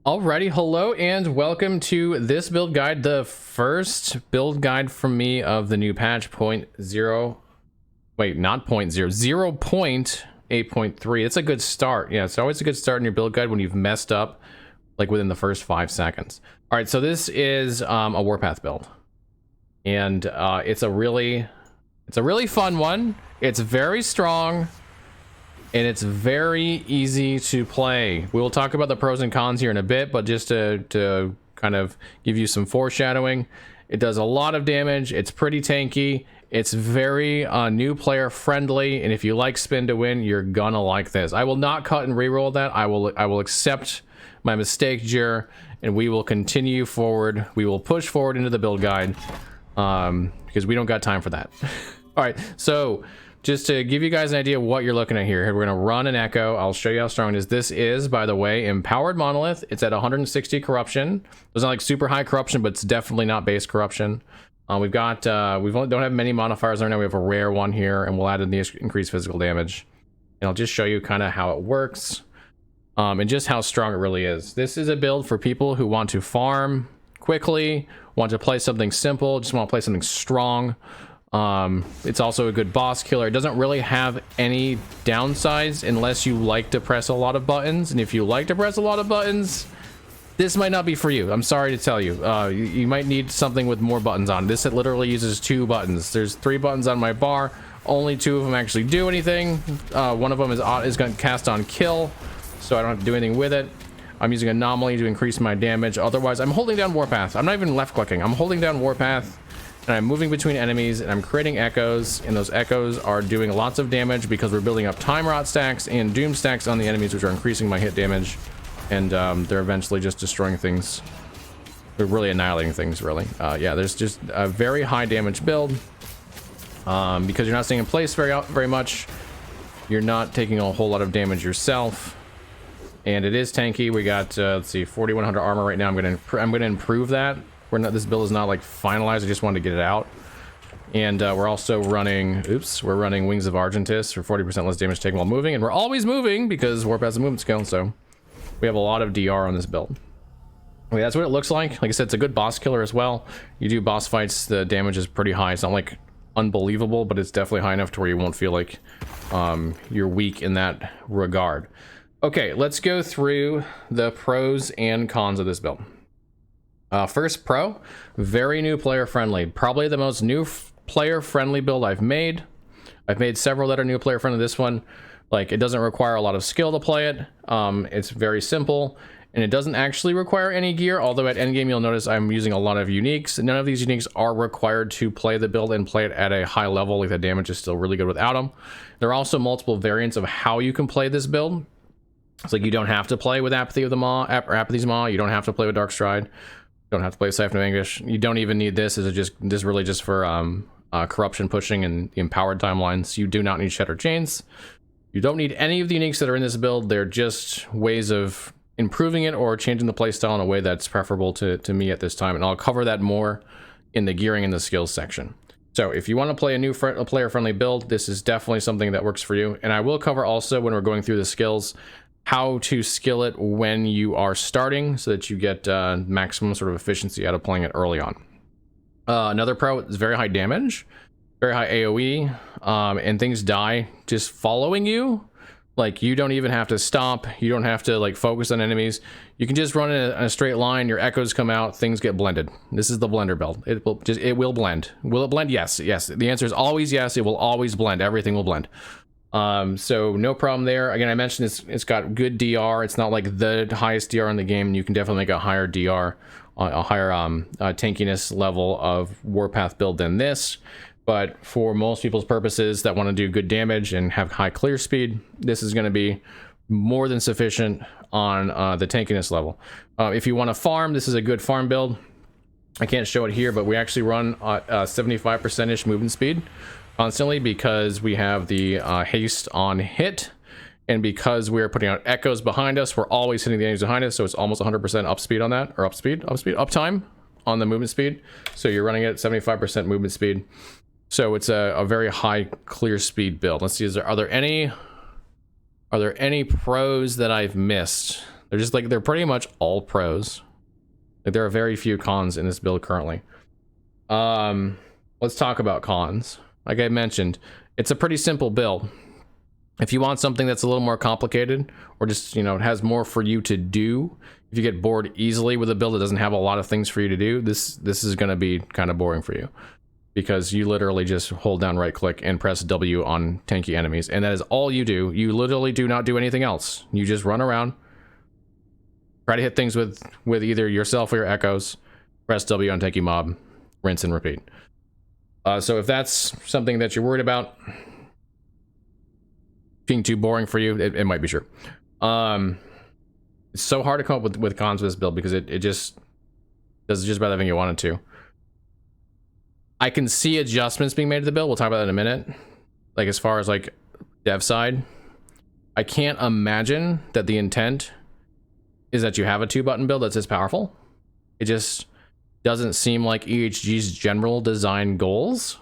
Alrighty, hello and welcome to this build guide, the first build guide from me of the new patch point zero. Wait, not point zero, 0.8.3. It's a good start. Yeah, it's always a good start in your build guide when you've messed up like within the first 5 seconds. All right, so this is a Warpath build, and it's a really fun one. It's very strong. And it's very easy to play. We will talk about the pros and cons here in a bit, but just to kind of give you some foreshadowing, it does a lot of damage. It's pretty tanky. It's very new player friendly, and if you like spin to win, you're gonna like this. I will not cut and reroll that. I will accept my mistake, Jir, and we will continue forward. We will push forward into the build guide because we don't got time for that. All right, so just to give you guys an idea of what you're looking at here, we're going to run an Echo. I'll show you how strong it is. This is, by the way, Empowered Monolith. It's at 160 corruption. It's not like super high corruption, but it's definitely not base corruption. We don't have many modifiers right now. We have a rare one here, and we'll add in the increased physical damage. And I'll just show you kind of how it works and just how strong it really is. This is a build for people who want to farm quickly, want to play something simple, just want to play something strong. It's also a good boss killer. It doesn't really have any downsides unless you like to press a lot of buttons. And if you like to press a lot of buttons, this might not be for you. I'm sorry to tell you. You might need something with more buttons on. This literally uses 2 buttons. There's 3 buttons on my bar. Only 2 of them actually do anything. One of them is going to cast on kill, so I don't have to do anything with it. I'm using Anomaly to increase my damage. Otherwise, I'm holding down Warpath. I'm not even left clicking. I'm holding down Warpath. And I'm moving between enemies, and I'm creating echoes, and those echoes are doing lots of damage because we're building up time rot stacks and doom stacks on the enemies, which are increasing my hit damage, and they're eventually just destroying things. They're really annihilating things, really. Yeah, there's just a very high damage build because you're not staying in place very much. You're not taking a whole lot of damage yourself, and it is tanky. We got let's see, 4100 armor right now. I'm gonna improve that. This build is not like finalized. I just wanted to get it out. And we're also running, we're running Wings of Argentus for 40% less damage taken while moving. And we're always moving because Warpath has a movement skill, so we have a lot of DR on this build. Okay, that's what it looks like. Like I said, it's a good boss killer as well. You do boss fights, the damage is pretty high. It's not like unbelievable, but it's definitely high enough to where you won't feel like you're weak in that regard. Okay, let's go through the pros and cons of this build. First pro, very new player friendly. Probably the most new player friendly build I've made. I've made several that are new player friendly. This one, like, it doesn't require a lot of skill to play it. It's very simple, and it doesn't actually require any gear, although at endgame you'll notice I'm using a lot of uniques. None of these uniques are required to play the build and play it at a high level. Like, the damage is still really good without them. There are also multiple variants of how you can play this build. It's like you don't have to play with Apathy's Mod. You don't have to play with Dark Stride. Don't have to play Siphon of Anguish. You don't even need this. This really just for corruption pushing and the empowered timelines. You do not need Shatter Chains. You don't need any of the uniques that are in this build. They're just ways of improving it or changing the playstyle in a way that's preferable to me at this time. And I'll cover that more in the gearing and the skills section. So if you want to play a new player-friendly build, this is definitely something that works for you. And I will cover also, when we're going through the skills, how to skill it when you are starting so that you get maximum sort of efficiency out of playing it early on. Another pro is very high damage, very high AoE, and things die just following you. Like, you don't even have to stop. You don't have to like focus on enemies. You can just run in a straight line. Your echoes come out. Things get blended. This is the blender build. It will blend. Will it blend? Yes. Yes. The answer is always yes. It will always blend. Everything will blend. So no problem there. Again, I mentioned it's got good DR. It's not like the highest DR in the game. You can definitely make a higher DR, a higher tankiness level of Warpath build than this. But for most people's purposes that want to do good damage and have high clear speed, this is going to be more than sufficient on the tankiness level. If you want to farm, this is a good farm build. I can't show it here, but we actually run 75%-ish movement speed constantly because we have the haste on hit, and because we're putting out echoes behind us, we're always hitting the enemies behind us, so it's almost 100% up speed on that, or uptime on the movement speed. So you're running at 75% movement speed, so it's a very high clear speed build. Let's see, are there any pros that I've missed? They're just like, they're pretty much all pros. Like, there are very few cons in this build currently. Let's talk about cons. Like I mentioned, it's a pretty simple build. If you want something that's a little more complicated, or just, you know, it has more for you to do, if you get bored easily with a build that doesn't have a lot of things for you to do, this is going to be kind of boring for you, because you literally just hold down right click and press W on tanky enemies, and that is all you do. You literally do not do anything else. You just run around, try to hit things with either yourself or your echoes, press W on tanky mob, rinse and repeat. So if that's something that you're worried about being too boring for you, it might be sure. It's so hard to come up with cons with this build, because it just does just about everything you want it to. I can see adjustments being made to the build. We'll talk about that in a minute. Like, as far as like dev side, I can't imagine that the intent is that you have a 2-button build that's as powerful. It just doesn't seem like EHG's general design goals.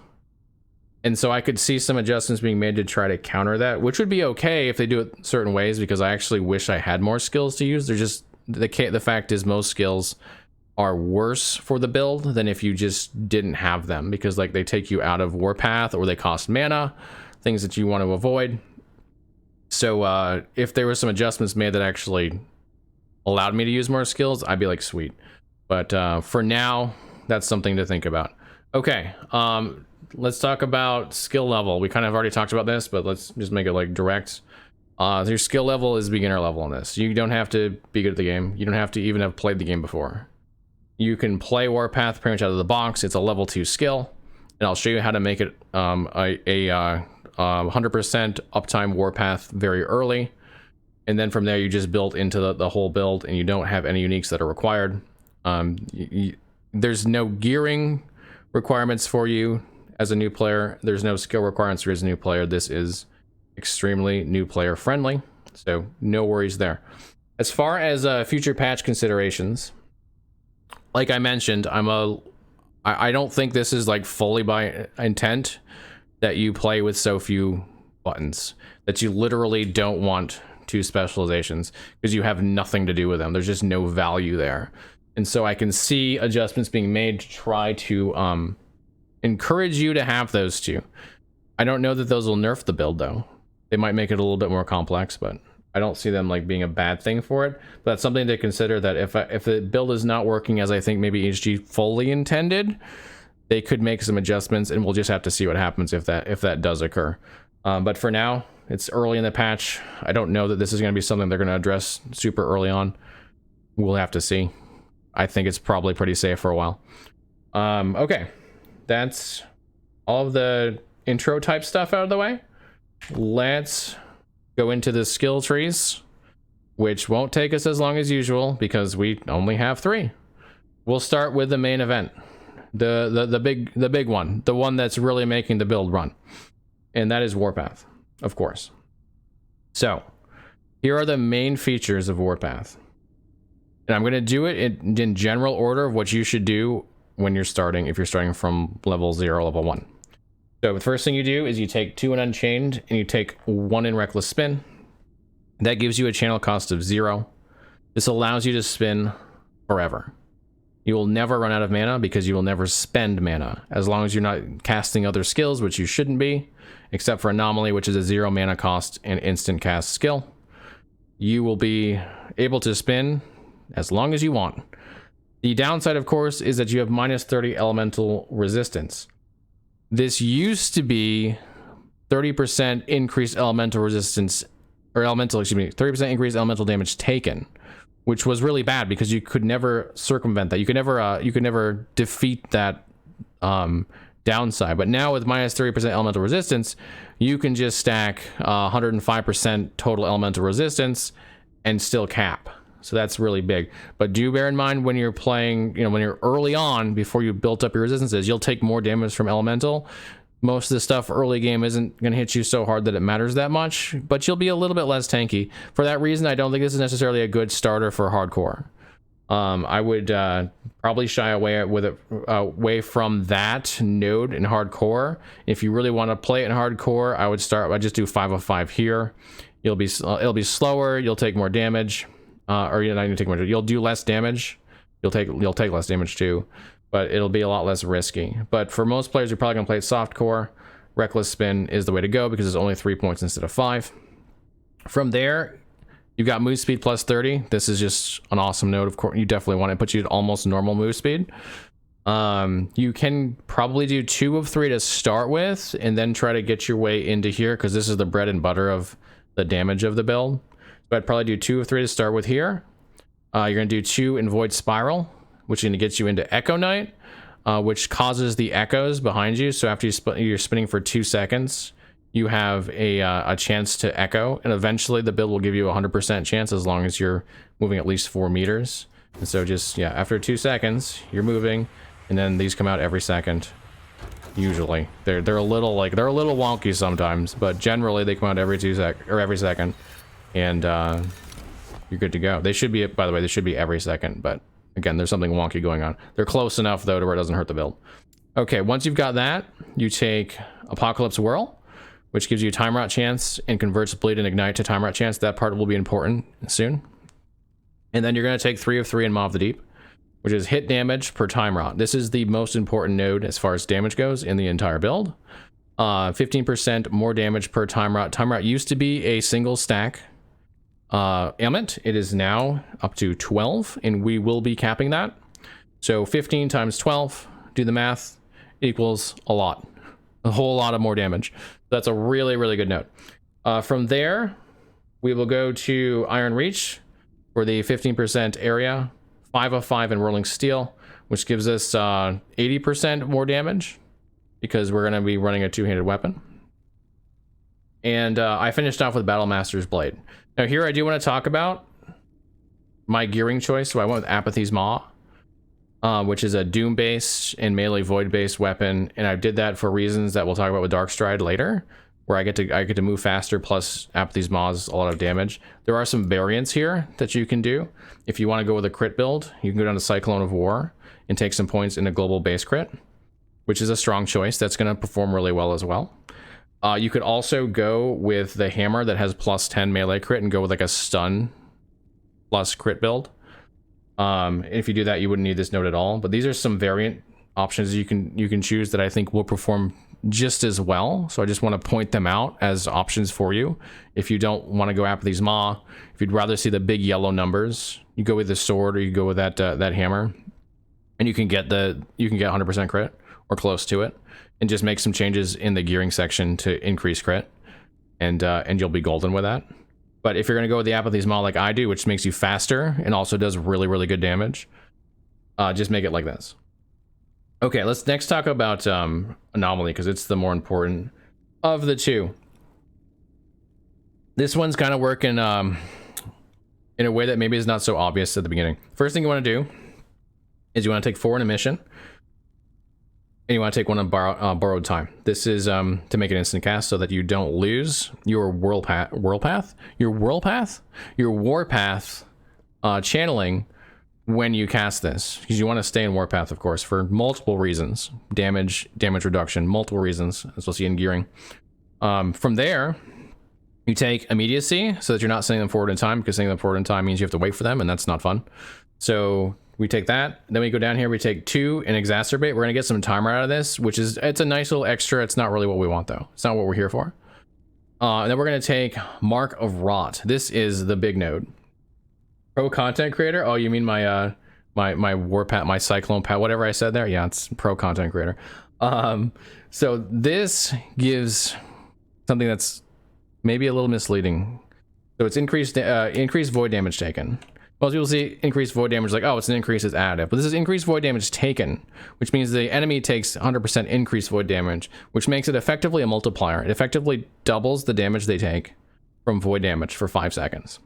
And so I could see some adjustments being made to try to counter that, which would be okay if they do it certain ways, because I actually wish I had more skills to use. They're just, the fact is, most skills are worse for the build than if you just didn't have them, because like they take you out of Warpath, or they cost mana, things that you want to avoid. So if there were some adjustments made that actually allowed me to use more skills, I'd be like, sweet. But for now, that's something to think about. Okay, let's talk about skill level. We kind of already talked about this, but let's just make it like direct. Your skill level is beginner level on this. You don't have to be good at the game. You don't have to even have played the game before. You can play Warpath pretty much out of the box. It's a level 2 skill, and I'll show you how to make it a 100% uptime Warpath very early, and then from there you just build into the whole build, and you don't have any uniques that are required. There's no gearing requirements for you as a new player. There's no skill requirements for as a new player. This is extremely new player friendly, so no worries there. As far as future patch considerations, like I mentioned, I don't think this is like fully by intent that you play with so few buttons, that you literally don't want 2 specializations, because you have nothing to do with them. There's just no value there. And so I can see adjustments being made to try to encourage you to have those 2. I don't know that those will nerf the build, though. They might make it a little bit more complex, but I don't see them like being a bad thing for it. But that's something to consider, that if the build is not working as I think maybe HG fully intended, they could make some adjustments, and we'll just have to see what happens if that does occur. But for now, it's early in the patch. I don't know that this is going to be something they're going to address super early on. We'll have to see. I think it's probably pretty safe for a while. Okay, that's all of the intro type stuff out of the way. Let's go into the skill trees, which won't take us as long as usual because we only have 3. We'll start with the main event, the big one, the one that's really making the build run, and that is Warpath, of course. So here are the main features of Warpath. And I'm going to do it in general order of what you should do when you're starting, if you're starting from level 0, level 1. So the first thing you do is you take 2 in Unchained, and you take 1 in Reckless Spin. That gives you a channel cost of 0. This allows you to spin forever. You will never run out of mana, because you will never spend mana, as long as you're not casting other skills, which you shouldn't be, except for Anomaly, which is a 0 mana cost and instant cast skill. You will be able to spin as long as you want. The downside, of course, is that you have minus 30 elemental resistance. This used to be 30% increased elemental resistance, or 30% increased elemental damage taken, which was really bad because you could never circumvent that. You could never defeat that downside. But now with minus 30% elemental resistance, you can just stack 105% total elemental resistance and still cap. So that's really big. But do bear in mind, when you're playing, when you're early on, before you built up your resistances, you'll take more damage from elemental. Most of the stuff early game isn't going to hit you so hard that it matters that much, but you'll be a little bit less tanky. For that reason, I don't think this is necessarily a good starter for hardcore. I would probably shy away from that node in hardcore. If you really want to play it in hardcore, I'd just do 5 of 5 here. It'll be slower, you'll take more damage, or you're not gonna take much. You'll do less damage. You'll take less damage too, but it'll be a lot less risky. But for most players, you're probably gonna play softcore. Reckless spin is the way to go because it's only 3 points instead of 5. From there, you've got move speed plus 30. This is just an awesome node. Of course, you definitely want to put you at almost normal move speed. You can probably do 2 of 3 to start with, and then try to get your way into here because this is the bread and butter of the damage of the build. So I'd probably do 2 of 3 to start with here. You're going to do 2 in Void Spiral, which is going to get you into Echo Knight, which causes the echoes behind you. So after you're spinning for 2 seconds, you have a chance to echo, and eventually the build will give you a 100% chance as long as you're moving at least 4 meters. And so just, yeah, after 2 seconds, you're moving, and then these come out every second. Usually. They're a little wonky sometimes, but generally they come out every second. And you're good to go. They should be, by the way, they should be every second, but again, there's something wonky going on. They're close enough though to where it doesn't hurt the build. Okay, once you've got that, you take Apocalypse Whirl, which gives you a time rot chance and converts Bleed and Ignite to time rot chance. That part will be important soon. And then you're going to take 3 of 3 in Maw of the Deep, which is hit damage per time rot. This is the most important node as far as damage goes in the entire build. 15% more damage per time rot. Time rot used to be a single stack ailment. It is now up to 12, and we will be capping that. So 15 times 12, do the math, equals a lot. A whole lot of more damage. That's a really, really good note. From there, we will go to Iron Reach for the 15% area, 5 of 5 in Rolling Steel, which gives us 80% more damage because we're going to be running a 2-handed weapon. And I finished off with Battle Master's Blade. Now here I do want to talk about my gearing choice. So I went with Apathy's Mod, which is a Doom-based and melee Void-based weapon, and I did that for reasons that we'll talk about with Darkstride later, where I get to move faster, plus Apathy's Mod is a lot of damage. There are some variants here that you can do. If you want to go with a crit build, you can go down to Cyclone of War and take some points in a global base crit, which is a strong choice. That's going to perform really well as well. You could also go with the hammer that has plus 10 melee crit and go with like a stun plus crit build. If you do that, you wouldn't need this node at all. But these are some variant options you can choose that I think will perform just as well. So I just want to point them out as options for you. If you don't want to go Apathy's Maw, if you'd rather see the big yellow numbers, you go with the sword or you go with that hammer, and you can get 100% crit or close to it, and just make some changes in the gearing section to increase crit, and you'll be golden with that. But if you're going to go with the Apathy's Maw like I do, which makes you faster and also does really, really good damage, just make it like this. Okay, let's next talk about Anomaly, because it's the more important of the two. This one's kind of working in a way that maybe is not so obvious at the beginning. First thing you want to do is you want to take 4 in a mission, and you want to take 1 on borrowed time. This is to make an instant cast so that you don't lose your Warpath channeling when you cast this, because you want to stay in Warpath, of course, for multiple reasons. Damage reduction, multiple reasons, as we'll see in gearing. From there, you take immediacy so that you're not sending them forward in time, because sending them forward in time means you have to wait for them, and that's not fun. So we take that, then we go down here, we take 2 and exacerbate. We're gonna get some timer out of this, it's a nice little extra. It's not really what we want though. It's not what we're here for. And then we're gonna take Mark of Rot. This is the big node. Pro content creator? Oh, you mean my my Warpath, my Cyclone Pat, whatever I said there? Yeah, it's pro content creator. So this gives something that's maybe a little misleading. So it's increased void damage taken. Most people see increased void damage like, oh, it's an increase, it's additive. But this is increased void damage taken, which means the enemy takes 100% increased void damage, which makes it effectively a multiplier. It effectively doubles the damage they take from void damage for 5 seconds.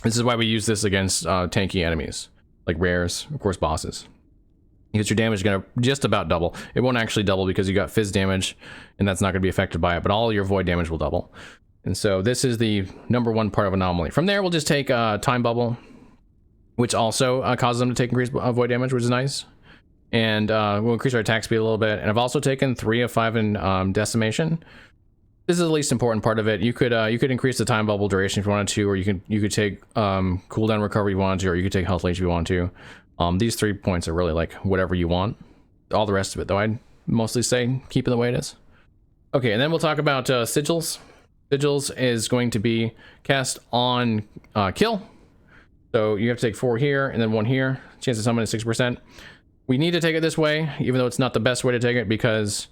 This is why we use this against tanky enemies, like rares, of course, bosses. Because your damage is going to just about double. It won't actually double because you got fizz damage, and that's not going to be affected by it, but all your void damage will double. And so this is the #1 part of Anomaly. From there, we'll just take Time Bubble, which also causes them to take increased void damage, which is nice. And we'll increase our attack speed a little bit. And I've also taken 3 of 5 in Decimation, this is the least important part of it. You could increase the time bubble duration if you wanted to, or you could take cooldown recovery if you wanted to, or you could take health leech if you want to. These 3 points are really like whatever you want. All the rest of it, though, I'd mostly say keep it the way it is. Okay, and then we'll talk about sigils. Sigils is going to be cast on kill. So you have to take 4 here and then 1 here. Chance of summon is 6%. We need to take it this way, even though it's not the best way to take it, because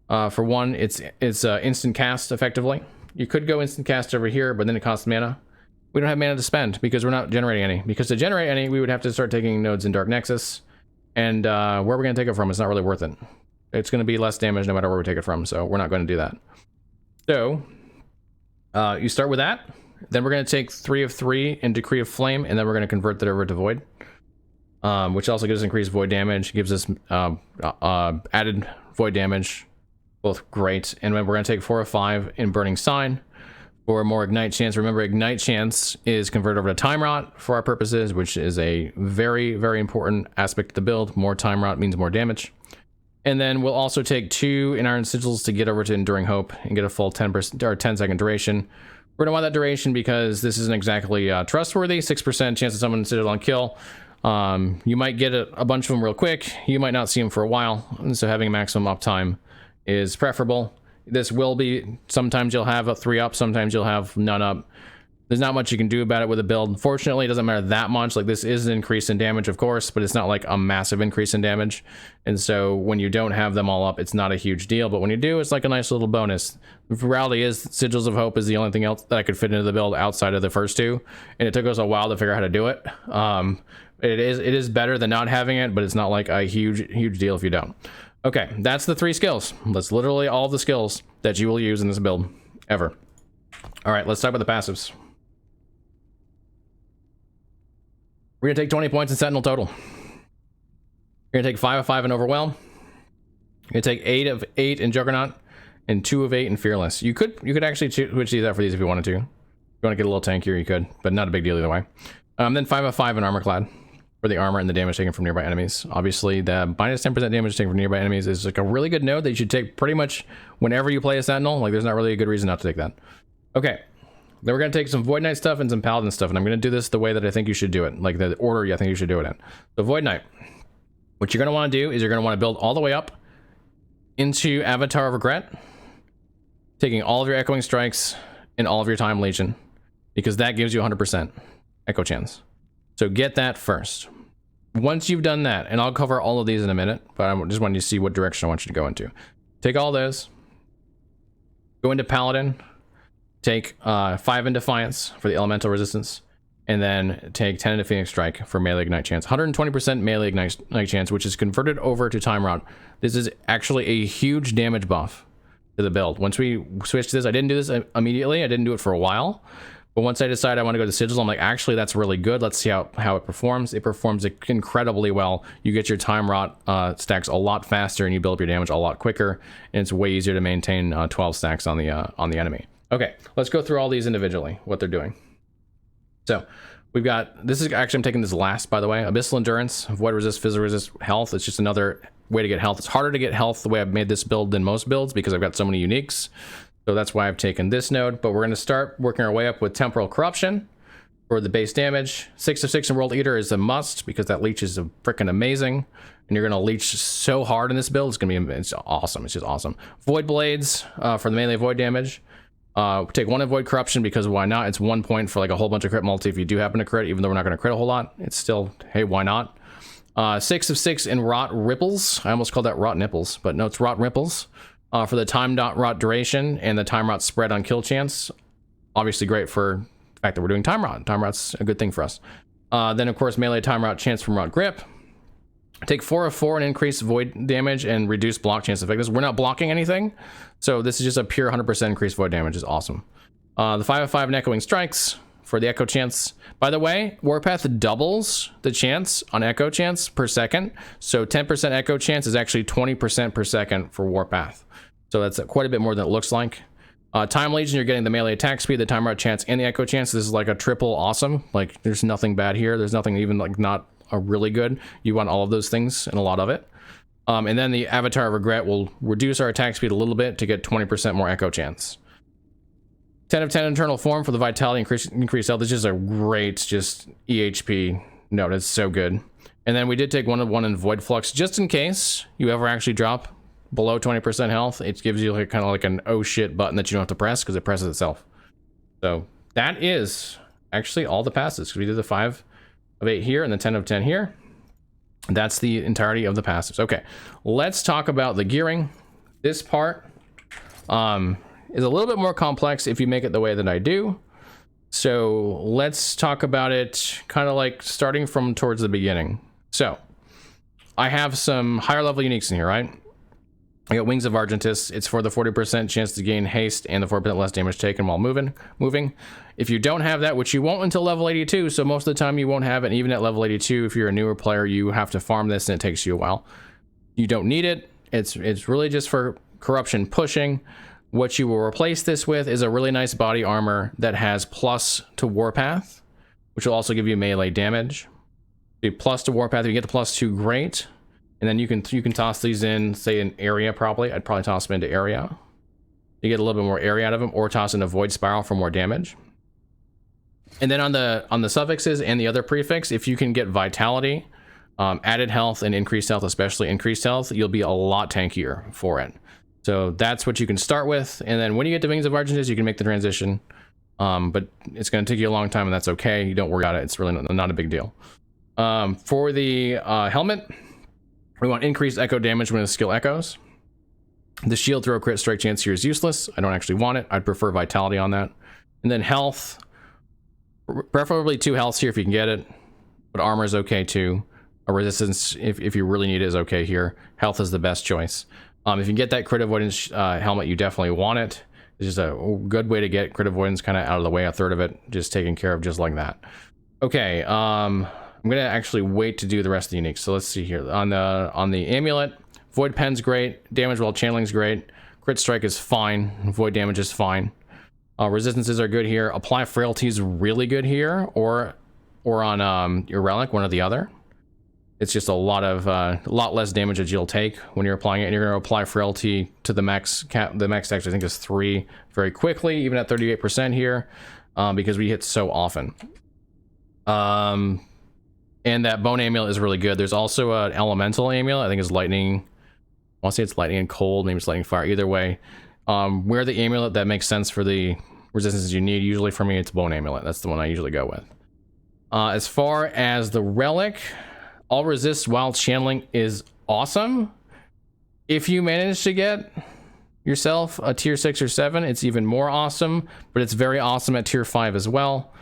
for one, it's instant cast effectively. You could go instant cast over here, but then it costs mana. We don't have mana to spend because we're not generating any. Because to generate any, we would have to start taking nodes in Dark Nexus. And where we're going to take it from, it's not really worth it. It's going to be less damage no matter where we take it from, so we're not going to do that. So, you start with that. Then we're going to take 3 of 3 in Decree of Flame, and then we're going to convert that over to Void. Which also gives us increased Void damage, gives us added Void damage. Both great. And then we're going to take 4 of 5 in Burning Sign for more Ignite Chance. Remember, Ignite Chance is converted over to Time Rot for our purposes, which is a very, very important aspect of the build. More Time Rot means more damage. And then we'll also take 2 in Iron Sigils to get over to Enduring Hope and get a full 10% or 10-second duration. We're going to want that duration because this isn't exactly trustworthy. 6% chance of someone Sigil on kill. You might get a bunch of them real quick. You might not see them for a while. And so having maximum uptime is preferable. This will be, sometimes you'll have a 3 up, sometimes you'll have none up. There's not much you can do about it with a build. Fortunately, it doesn't matter that much. Like, this is an increase in damage, of course, but it's not like a massive increase in damage. And so when you don't have them all up, it's not a huge deal. But when you do, it's like a nice little bonus. The reality is, Sigils of Hope is the only thing else that I could fit into the build outside of the first 2. And it took us a while to figure out how to do it. It is better than not having it, but it's not like a huge deal if you don't. Okay, that's the 3 skills. That's literally all the skills that you will use in this build, ever. All right, let's talk about the passives. We're gonna take 20 points in Sentinel total. You're gonna take 5 of 5 in Overwhelm. You're gonna take 8 of 8 in Juggernaut, and 2 of 8 in Fearless. You could actually switch these out for these if you wanted to. If you want to get a little tankier, you could, but not a big deal either way. Then 5 of 5 in Armorclad for the armor and the damage taken from nearby enemies. Obviously, the minus 10% damage taken from nearby enemies is like a really good node that you should take pretty much whenever you play a Sentinel. Like, there's not really a good reason not to take that. Okay. Then we're going to take some Void Knight stuff and some Paladin stuff, and I'm going to do this the way that I think you should do it, like the order I think you should do it in. So Void Knight, what you're going to want to do is you're going to want to build all the way up into Avatar of Regret, taking all of your Echoing Strikes and all of your Time Legion, because that gives you 100% Echo Chance. So get that first. Once you've done that, and I'll cover all of these in a minute, but I just wanted you to see what direction I want you to go into. Take all those, go into Paladin, take 5 in Defiance for the elemental resistance, and then take 10 into Phoenix Strike for melee ignite chance. 120% melee ignite chance, which is converted over to Time Rot. This is actually a huge damage buff to the build. Once we switched this, I didn't do this immediately. I didn't do it for a while. But once I decided I want to go to Sigils, I'm like, actually, that's really good. Let's see how it performs. It performs incredibly well. You get your Time Rot stacks a lot faster, and you build up your damage a lot quicker. And it's way easier to maintain 12 stacks on the enemy. Okay, let's go through all these individually, what they're doing. So we've got, this is actually, I'm taking this last, by the way, Abyssal Endurance, Void Resist, Physical Resist, Health. It's just another way to get health. It's harder to get health the way I've made this build than most builds because I've got so many uniques. So that's why I've taken this node, but we're going to start working our way up with Temporal Corruption for the base damage. 6 of 6 in World Eater is a must because that leech is freaking amazing. And you're going to leech so hard in this build. It's going to be, it's awesome. It's just awesome. Void Blades for the melee void damage. Take 1 in Void Corruption because why not? It's 1 point for like a whole bunch of crit multi if you do happen to crit, even though we're not going to crit a whole lot. It's still, hey, why not? 6 of 6 in Rot Ripples. I almost called that Rot Nipples, but no, it's Rot Ripples. For the Time Rot duration and the Time Rot spread on kill chance. Obviously great for the fact that we're doing Time Rot. Time Rot's a good thing for us. Then of course melee Time Rot chance from Rot Grip. Take 4 of 4 and increase void damage and reduce block chance effectiveness. We're not blocking anything, so this is just a pure 100% increased void damage. Is awesome. The 5 of 5 in Echoing Strikes for the Echo chance. By the way, Warpath doubles the chance on Echo chance per second, so 10% Echo chance is actually 20% per second for Warpath. So that's quite a bit more than it looks like. Time Legion, you're getting the melee attack speed, the Time Rot chance, and the Echo chance. This is like a triple awesome. Like, there's nothing bad here. There's nothing even like not a really good. You want all of those things and a lot of it. And then the Avatar of Regret will reduce our attack speed a little bit to get 20% more Echo chance. 10 of 10 internal form for the vitality, increased health. This is just a great just EHP note. It's so good. And then we did take 1 of 1 in Void Flux, just in case you ever actually drop below 20% health. It gives you like kind of like an oh shit button that you don't have to press because it presses itself. So that is actually all the passes. So we did the 5 of 8 here and the 10 of 10 here. That's the entirety of the passes. Okay, let's talk about the gearing. This part is a little bit more complex if you make it the way that I do. So let's talk about it kind of like starting from towards the beginning. So I have some higher level uniques in here, right? I got Wings of Argentus. It's for the 40% chance to gain haste and the 4% less damage taken while moving. If you don't have that, which you won't until level 82, so most of the time you won't have it. And even at level 82, if you're a newer player, you have to farm this and it takes you a while. You don't need it. It's really just for corruption pushing. What you will replace this with is a really nice body armor that has plus to Warpath, which will also give you melee damage. The plus to Warpath, if you get the +2, great. And then you can toss these in, say, in area. Probably I'd probably toss them into area. You get a little bit more area out of them, or toss in a Void Spiral for more damage. And then on the suffixes and the other prefix, if you can get vitality, added health, and increased health, especially increased health, you'll be a lot tankier for it. So that's what you can start with. And then when you get to Wings of Argentus, you can make the transition. But it's going to take you a long time, and that's okay. You don't worry about it. It's really not a big deal. For the helmet, we want increased echo damage when the skill echoes. The shield throw crit strike chance here is useless. I don't actually want it. I'd prefer vitality on that. And then health, preferably 2 healths here if you can get it. But armor is okay too. A resistance, if you really need it, is okay here. Health is the best choice. If you can get that crit avoidance helmet, you definitely want it. It's just a good way to get crit avoidance kind of out of the way. A third of it just taken care of just like that. Okay, I'm gonna actually wait to do the rest of the uniques. So let's see here. On the amulet, Void Pen's great. Damage while channeling's great. Crit strike is fine. Void damage is fine. Resistances are good here. Apply frailty is really good here, or on your relic, one or the other. It's just a lot less damage that you'll take when you're applying it, and you're going to apply frailty to the max cap. The max actually I think is 3 very quickly, even at 38% here, because we hit so often. And that bone amulet is really good. There's also an elemental amulet. I think it's lightning. I want to say it's lightning and cold. Maybe it's lightning fire. Either way, where the amulet that makes sense for the resistances you need. Usually for me, it's bone amulet. That's the one I usually go with. As far as the relic, all resist while channeling is awesome. If you manage to get yourself a tier 6 or 7, it's even more awesome, but it's very awesome at tier 5 as well.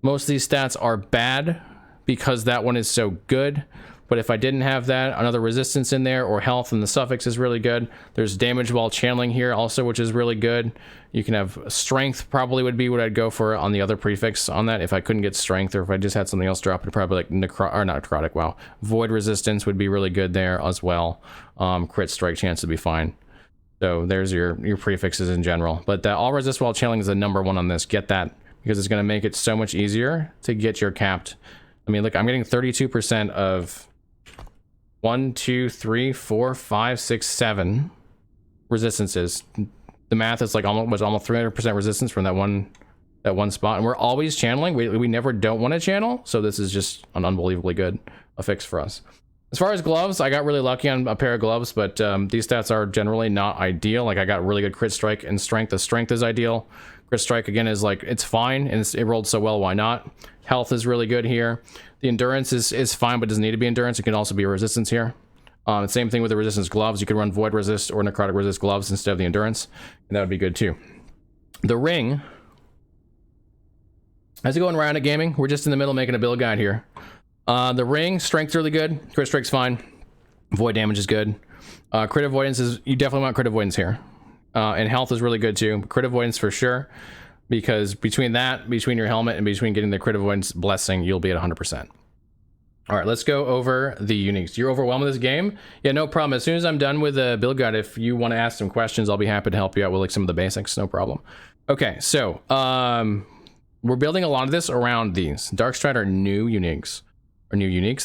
Most of these stats are bad because that one is so good, but if I didn't have that, another resistance in there, or health and the suffix is really good. There's damage while channeling here also, which is really good. You can have strength, probably would be what I'd go for on the other prefix on that. If I couldn't get strength, or if I just had something else drop, it'd probably like not necrotic, wow. Void resistance would be really good there as well. Crit strike chance would be fine. So there's your prefixes in general. But all resist while channeling is the #1 on this. Get that, because it's going to make it so much easier to get your capped. I mean, look, I'm getting 32% of 1, 2, 3, 4, 5, 6, 7 resistances. The math is like almost 300% resistance from that one spot, and we're always channeling. We never don't want to channel, so this is just an unbelievably good fix for us. As far as gloves, I got really lucky on a pair of gloves, but these stats are generally not ideal. Like, I got really good crit strike and strength. The strength is ideal. Crit strike again is like, it's fine, and it rolled so well, why not? Health is really good here. The endurance is fine, but doesn't need to be endurance. It can also be a resistance here. Same thing with the resistance gloves. You could run void resist or necrotic resist gloves instead of the endurance, and that would be good too. The ring, how's it going, Ryan at Gaming? We're just in the middle making a build guide here. The ring, strength's really good. Crit strike's fine. Void damage is good. Crit avoidance is, you definitely want crit avoidance here. And health is really good too. Crit avoidance for sure, because between your helmet and between getting the crit avoidance blessing, you'll be at 100%. All right, let's go over the uniques. You're overwhelmed with this game? Yeah, no problem. As soon as I'm done with the build guide, if you want to ask some questions, I'll be happy to help you out with like some of the basics. No problem. Okay, so we're building a lot of this around these. Darkstride are new uniques.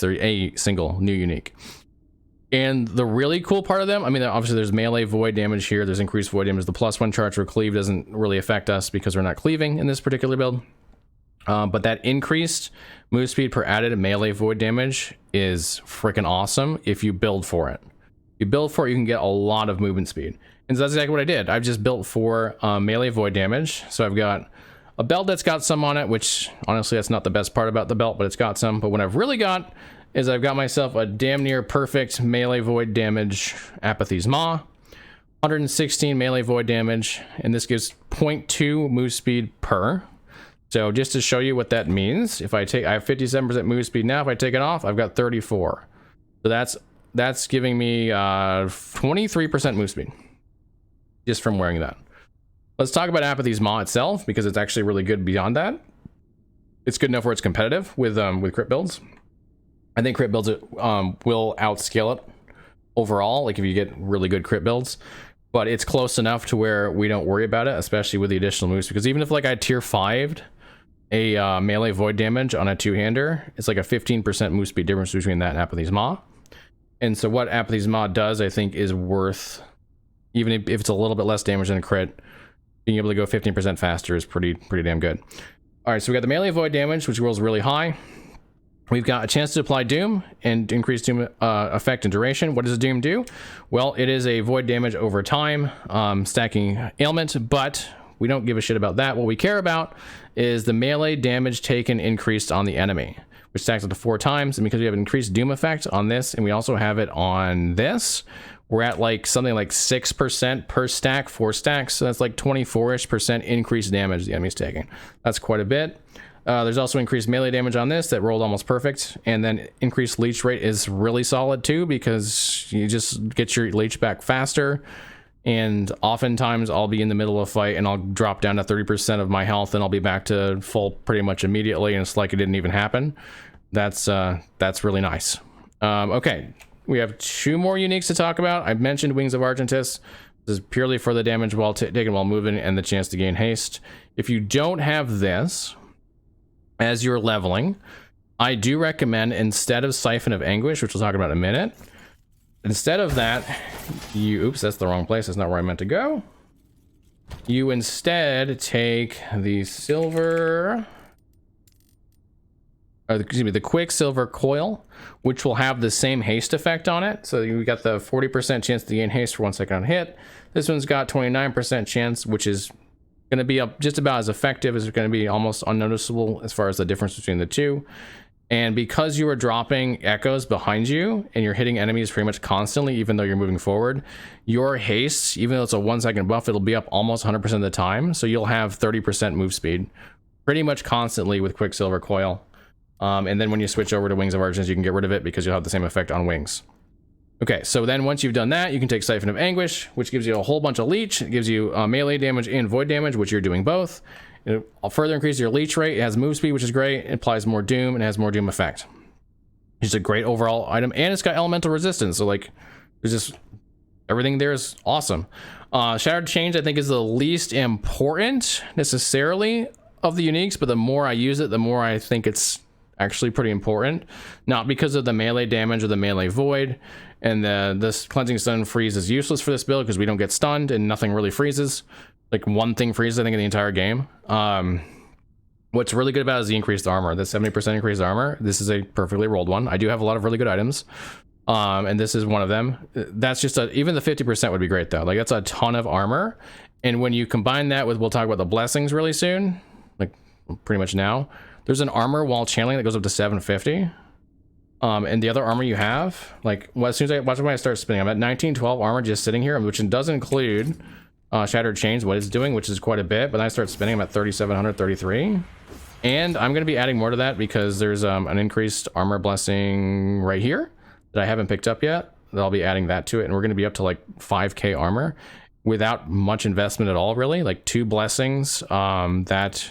They're a single new unique. And the really cool part of them, I mean, obviously there's melee void damage here. There's increased void damage. The +1 charge for cleave doesn't really affect us because we're not cleaving in this particular build. But that increased move speed per added melee void damage is freaking awesome if you build for it. If you build for it, you can get a lot of movement speed. And so that's exactly what I did. I've just built for melee void damage. So I've got a belt that's got some on it, which honestly, that's not the best part about the belt, but it's got some. But what I've really got is I've got myself a damn near perfect melee void damage Apathy's Maw. 116 melee void damage, and this gives 0.2 move speed per. So just to show you what that means, if I have 57% move speed now, if I take it off, I've got 34. So that's giving me 23% move speed just from wearing that. Let's talk about Apathy's Maw itself, because it's actually really good beyond that. It's good enough where it's competitive with crit builds. I think crit builds will outscale it overall, like if you get really good crit builds, but it's close enough to where we don't worry about it, especially with the additional moves, because even if like I tier 5'd a melee void damage on a two-hander, it's like a 15% move speed difference between that and Apathy's Maw. And so what Apathy's Maw does, I think, is worth, even if it's a little bit less damage than a crit, being able to go 15% faster is pretty damn good. All right, so we got the melee void damage, which rolls really high. We've got a chance to apply Doom and increase Doom effect and duration. What does Doom do? Well, it is a void damage over time, stacking ailment, but we don't give a shit about that. What we care about is the melee damage taken increased on the enemy, which stacks up to 4 times. And because we have an increased Doom effect on this, and we also have it on this, we're at like something like 6% per stack, 4 stacks. So that's like 24-ish% increased damage the enemy's taking. That's quite a bit. There's also increased melee damage on this that rolled almost perfect, and then increased leech rate is really solid too, because you just get your leech back faster. And oftentimes I'll be in the middle of a fight and I'll drop down to 30% of my health and I'll be back to full pretty much immediately, and it's like it didn't even happen. That's really nice. Okay, we have 2 more uniques to talk about. I've mentioned Wings of Argentus. This is purely for the damage while taken while moving and the chance to gain haste. If you don't have this as you're leveling, I do recommend, instead of Siphon of Anguish, which we'll talk about in a minute, instead of that, oops, that's the wrong place. That's not where I meant to go. You instead take the silver, excuse me, the Quicksilver Coil, which will have the same haste effect on it. So you got the 40% chance to gain haste for 1 second on hit. This one's got 29% chance, which is going to be just about as effective as it's going to be, almost unnoticeable as far as the difference between the two. And because you are dropping echoes behind you and you're hitting enemies pretty much constantly, even though you're moving forward, your haste, even though it's a 1 second buff, it'll be up almost 100% of the time. So you'll have 30% move speed pretty much constantly with Quicksilver Coil. And then when you switch over to Wings of Argent, you can get rid of it because you'll have the same effect on wings. Okay, so then once you've done that, you can take Siphon of Anguish, which gives you a whole bunch of leech. It gives you melee damage and void damage, which you're doing both. It'll further increase your leech rate. It has move speed, which is great. It applies more Doom and has more Doom effect. It's a great overall item, and it's got elemental resistance. So like, there's just everything there is awesome. Shattered Change, I think, is the least important necessarily of the uniques, but the more I use it, the more I think it's actually pretty important. Not because of the melee damage or the melee void. And this Cleansing Stun freeze is useless for this build because we don't get stunned and nothing really freezes. Like one thing freezes, I think, in the entire game. What's really good about it is the increased armor. The 70% increased armor. This is a perfectly rolled one. I do have a lot of really good items. And this is one of them. That's just even the 50% would be great though. Like that's a ton of armor. And when you combine that with, we'll talk about the blessings really soon, like pretty much now, there's an armor while channeling that goes up to 750. And the other armor you have, like, well, as soon as watch when I start spinning, I'm at 1912 armor just sitting here, which does include Shattered Chains, what it's doing, which is quite a bit. But then I start spinning, I'm at 3733. And I'm going to be adding more to that because there's an increased armor blessing right here that I haven't picked up yet. I'll be adding that to it, and we're going to be up to like 5k armor without much investment at all, really. Like 2 blessings, that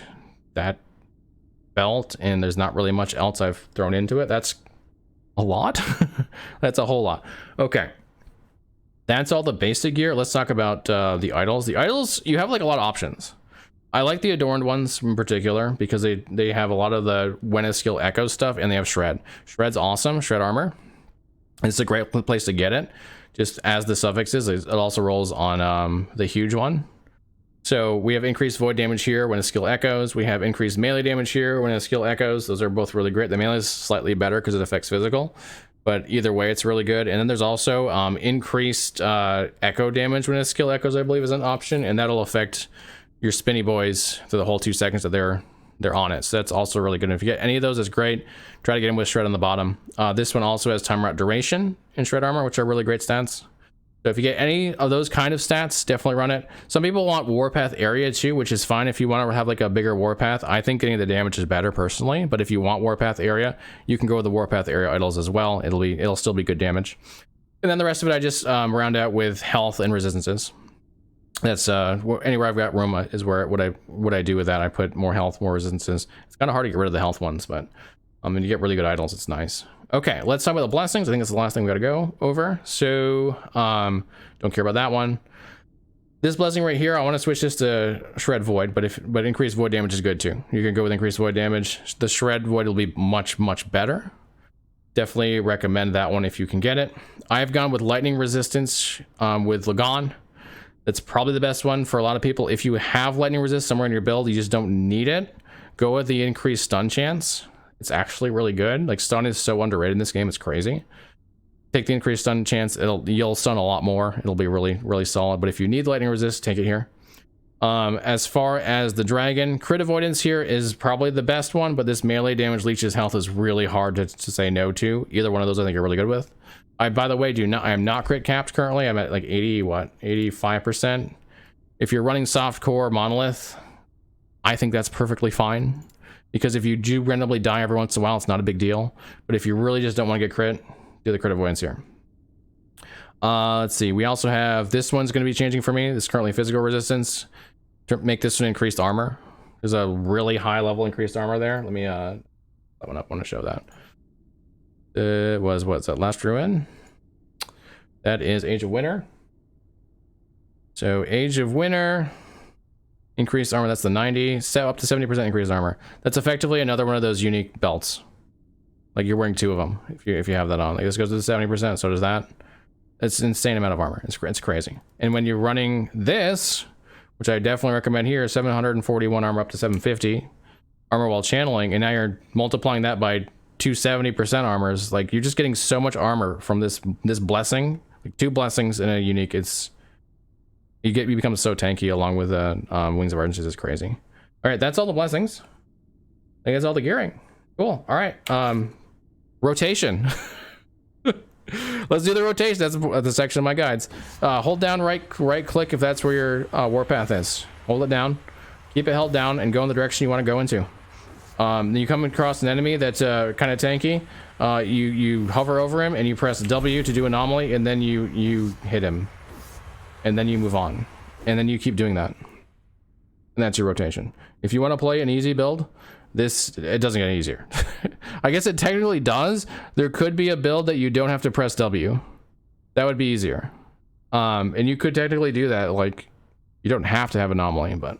belt, and there's not really much else I've thrown into it. That's a lot. That's a whole lot. Okay, that's all the basic gear. Let's talk about the idols. The idols, you have like a lot of options. I like the adorned ones in particular because they have a lot of the When a Skill Echo stuff, and they have Shred. Shred's awesome. Shred armor. It's a great place to get it. Just as the suffixes, it also rolls on the huge one. So we have increased void damage here when a skill echoes. We have increased melee damage here when a skill echoes. Those are both really great. The melee is slightly better because it affects physical, but either way, it's really good. And then there's also increased echo damage when a skill echoes, I believe, is an option, and that'll affect your spinny boys for the whole 2 seconds that they're on it. So that's also really good. And if you get any of those, it's great. Try to get them with shred on the bottom. This one also has time route duration and shred armor, which are really great stats. So if you get any of those kind of stats, definitely run it. Some people want Warpath area too, which is fine if you want to have like a bigger Warpath. I think getting the damage is better personally, but if you want Warpath area, you can go with the Warpath area idols as well. It'll still be good damage. And then the rest of it I just round out with health and resistances. That's anywhere I've got room is where what I do with that. I put more health, more resistances. It's kind of hard to get rid of the health ones, but when you get really good idols, it's nice. Okay, let's talk about the blessings. I think that's the last thing we got to go over. So don't care about that one. This blessing right here, I want to switch this to shred void, but increased void damage is good too. You can go with increased void damage. The shred void will be much better. Definitely recommend that one if you can get it. I've gone with lightning resistance with Lagon. That's probably the best one for a lot of people. If you have lightning resist somewhere in your build, you just don't need it, go with the increased stun chance. It's actually really good. Like, stun is so underrated in this game, it's crazy. Take the increased stun chance, you'll stun a lot more. It'll be really solid. But if you need lightning resist, take it here. As far as the dragon, crit avoidance here is probably the best one, but this melee damage leeches health is really hard to say no to. Either one of those I think you're really good with. I, by the way, I am not crit capped currently. I'm at like 85%. If you're running soft core monolith, I think that's perfectly fine. Because if you do randomly die every once in a while, it's not a big deal. But if you really just don't want to get crit, do the crit avoidance here. Let's see. We also have, this one's going to be changing for me. This is currently physical resistance. To make this one increased armor. There's a really high level increased armor there. Let me that one up. I want to show that. It was, what's that? Last Ruin. That is Age of Winter. So Age of Winter. Increased armor, that's the 90. Set up to 70% increased armor. That's effectively another one of those unique belts. Like, you're wearing 2 of them if you have that on. Like, this goes to the 70%, so does that. It's an insane amount of armor. It's crazy. And when you're running this, which I definitely recommend here, 741 armor up to 750 armor while channeling, and now you're multiplying that by 270% armors. Like, you're just getting so much armor from this blessing. Like, 2 blessings in a unique. You become so tanky along with Wings of Ardences is crazy. All right, that's all the blessings. I think that's all the gearing. Cool. All right. Rotation. Let's do the rotation. That's the section of my guides. Hold down right click if that's where your Warpath is. Hold it down. Keep it held down and go in the direction you want to go into. Then you come across an enemy that's kind of tanky. You hover over him and you press W to do Anomaly, and then you hit him. And then you move on, and then you keep doing that, and that's your rotation. If you want to play an easy build, it doesn't get any easier. I guess it technically does. There could be a build that you don't have to press W. That would be easier, and you could technically do that. Like, you don't have to have Anomaly, but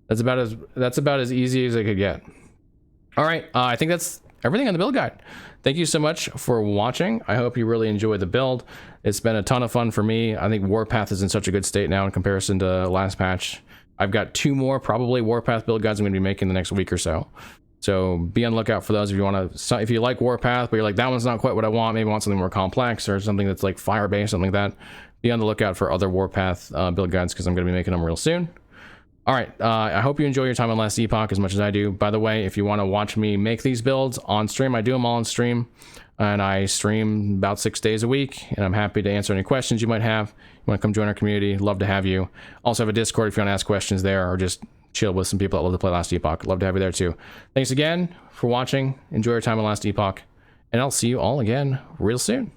that's about as easy as it could get. All right, I think that's everything on the build guide. Thank you so much for watching. I hope you really enjoyed the build. It's been a ton of fun for me. I think Warpath is in such a good state now in comparison to last patch. I've got 2 more probably Warpath build guides I'm going to be making the next week or so. So be on the lookout for those if you want to. If you like Warpath, but you're like, that one's not quite what I want, maybe want something more complex or something that's like fire-based, something like that. Be on the lookout for other Warpath build guides because I'm going to be making them real soon. All right, I hope you enjoy your time on Last Epoch as much as I do. By the way, if you want to watch me make these builds on stream, I do them all on stream, and I stream about 6 days a week, and I'm happy to answer any questions you might have. You want to come join our community, love to have you. Also have a Discord if you want to ask questions there, or just chill with some people that love to play Last Epoch. Love to have you there too. Thanks again for watching. Enjoy your time on Last Epoch, and I'll see you all again real soon.